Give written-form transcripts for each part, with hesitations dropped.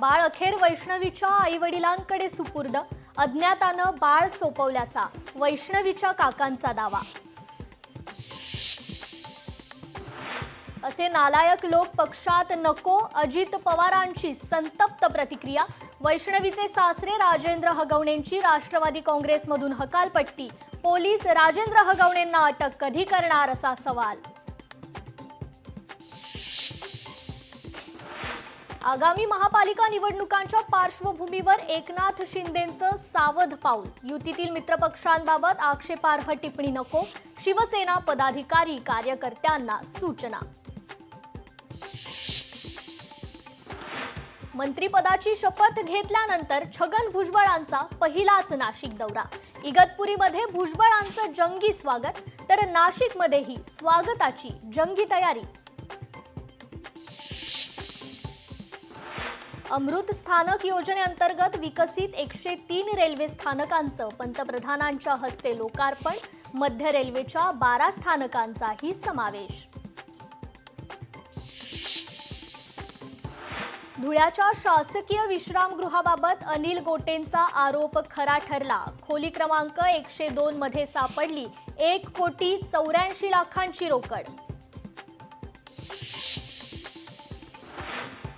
बाळ अखेर वैष्णवीच्या आईवडिलांकडे सुपूर्द, अज्ञातानं बाळ सोपवल्याचा वैष्णवीच्या काकांचा दावा। असे नालायक लोक पक्षात नको, अजित पवारांची संतप्त प्रतिक्रिया। वैष्णवीचे सासरे राजेंद्र हगवणेंची राष्ट्रवादी काँग्रेसमधून हकालपट्टी, पोलीस राजेंद्र हगवणेंना अटक कधी करणार असा सवाल। आगामी महापालिका निवडणुकांच्या पार्श्वभूमीवर एकनाथ शिंदेंचं सावध पाऊल, युतीतील मित्रपक्षांबाबत आक्षेपार्ह टिप्पणी नको, शिवसेना पदाधिकारी कार्यकर्त्यांना सूचना। मंत्रिपदाची शपथ घेतल्यानंतर छगन भुजबळांचा पहिलाच नाशिक दौरा। इगतपुरीमध्ये भुजबळांचं जंगी स्वागत, तर नाशिकमध्येही स्वागताची जंगी तयारी। अमृत स्थानक योजनेअंतर्गत विकसित 103 रेल्वे स्थानकांचं पंतप्रधानांच्या हस्ते लोकार्पण, मध्य रेल्वेच्या 12 स्थानकांचाही समावेश। धुळ्याच्या शासकीय विश्रामगृहाबाबत अनिल गोटेंचा आरोप खरा ठरला। खोली क्रमांक 102 मध्ये सापडली 1,84,00,000ची रोकड।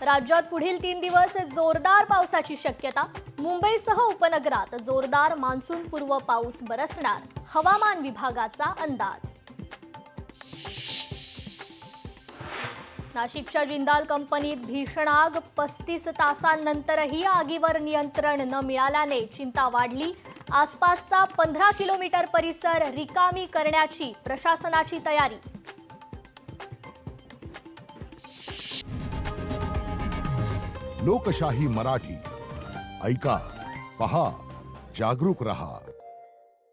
राज्यात पुढील 3 दिवस जोरदार पावसाची शक्यता, मुंबईसह उपनगरात जोरदार मान्सूनपूर्व पाऊस बरसणार, हवामान विभागाचा अंदाज। नाशिकच्या जिंदाल कंपनीत भीषण आग, 35 तासांनंतरही आगीवर नियंत्रण न मिळाल्याने चिंता वाढली। आसपासचा 15 किलोमीटर परिसर रिकामी करण्याची प्रशासनाची तयारी। लोकशाही मराठी, ऐका, पहा, जागरूक रहा।